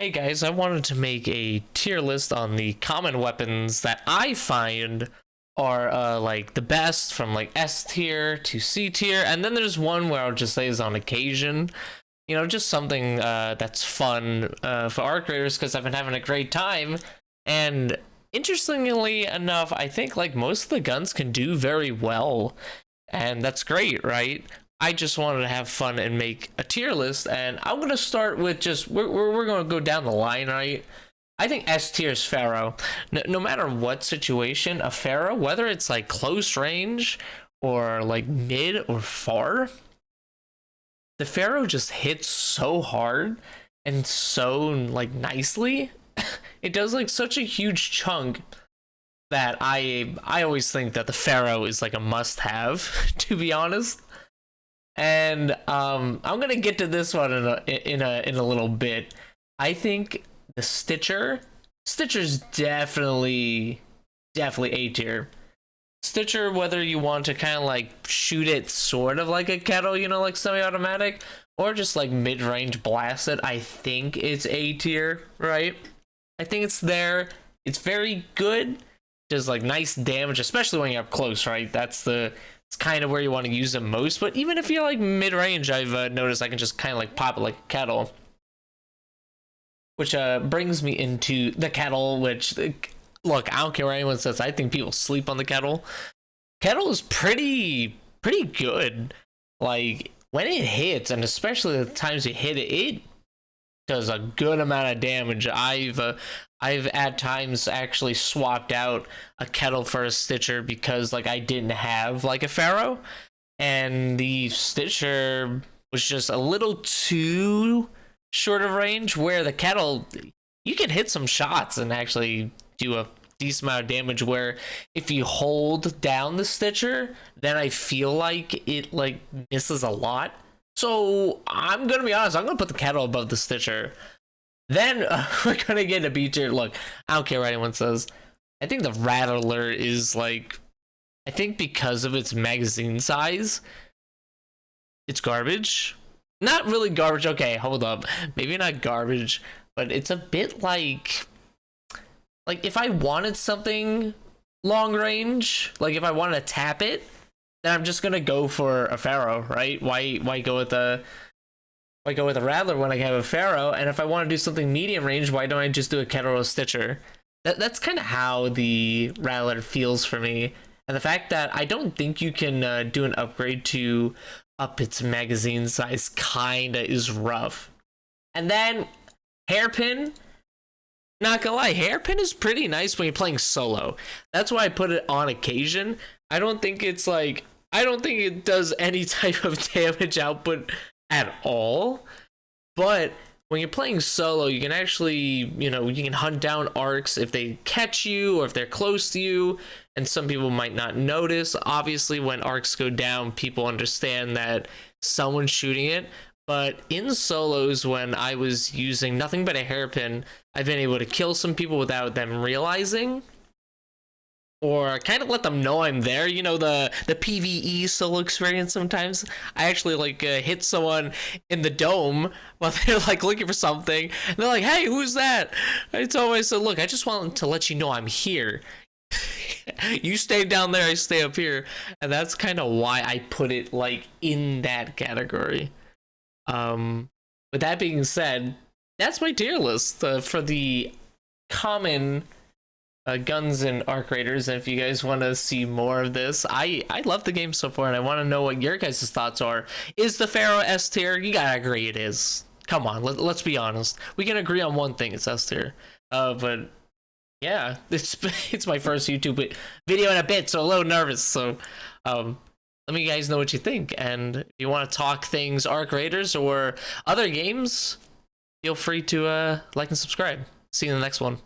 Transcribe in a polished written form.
Hey guys, I wanted to make a tier list on the common weapons that I find are like the best from like S tier to C tier, and then there's one where I'll just say is on occasion, just something that's fun for our creators because I've been having a great time. And interestingly enough, I think like most of the guns can do very well, and that's great, right? I just wanted to have fun and make a tier list, and I'm gonna start with just we're gonna go down the line, right? I think S tier is Pharaoh. No matter what situation, a Pharaoh, whether it's like close range or like mid or far, the Pharaoh just hits so hard and so like nicely. It does like such a huge chunk that I always think that the Pharaoh is like a must have, to be honest. And I'm gonna get to this one in a little bit. I think the Stitcher's definitely A tier. Stitcher, whether you want to kind of like shoot it sort of like a kettle, like semi-automatic, or just like mid-range blast it, I think it's A tier, right? I think it's there. It's very good. Does like nice damage, especially when you're up close, right? It's kind of where you want to use them most. But even if you're like mid-range, I've noticed I can just kind of like pop it like a kettle. Which brings me into the kettle, which, look, I don't care what anyone says. I think people sleep on the kettle. Kettle is pretty good. Like, when it hits, and especially the times you hit it, it does a good amount of damage. I've at times actually swapped out a kettle for a Stitcher because like I didn't have like a Pharaoh, and the Stitcher was just a little too short of range, where the kettle, you can hit some shots and actually do a decent amount of damage, where if you hold down the Stitcher, then I feel like it like misses a lot. So I'm gonna be honest, I'm gonna put the kettle above the Stitcher. Then we're gonna get a B tier. Look, I don't care what anyone says. I think the Rattler is like, I think because of its magazine size, it's garbage. Not really garbage. Okay, hold up. Maybe not garbage, but it's a bit like if I wanted something long range, like if I wanted to tap it, then I'm just gonna go for a Pharaoh, right? Why go with a Rattler when I have a Pharaoh? And if I want to do something medium range, why don't I just do a kettle or a Stitcher? That's kind of how the Rattler feels for me. And the fact that I don't think you can do an upgrade to up its magazine size kinda is rough. And then Hairpin, not gonna lie, Hairpin is pretty nice when you're playing solo. That's why I put it on occasion. I don't think it does any type of damage output at all. But when you're playing solo, you can actually, you can hunt down arcs if they catch you or if they're close to you. And some people might not notice. Obviously, when arcs go down, people understand that someone's shooting it. But in solos, when I was using nothing but a hairpin, I've been able to kill some people without them realizing, or kind of let them know I'm there. The PvE solo experience. Sometimes I actually like hit someone in the dome while they're like looking for something, and they're like, "Hey, who's that?" I told myself, "Look, I just want to let you know I'm here. You stay down there, I stay up here." And that's kind of why I put it like in that category. With that being said, that's my tier list for the common guns and arc raiders. And if you guys want to see more of this, I love the game so far, and I want to know what your guys' thoughts are. Is the Pharaoh S tier? You gotta agree it is. Come on, let's be honest. We can agree on one thing: it's S tier. But yeah, it's my first YouTube video in a bit, so a little nervous. So let me guys know what you think, and if you want to talk things arc raiders or other games, feel free to like and subscribe. See you in the next one.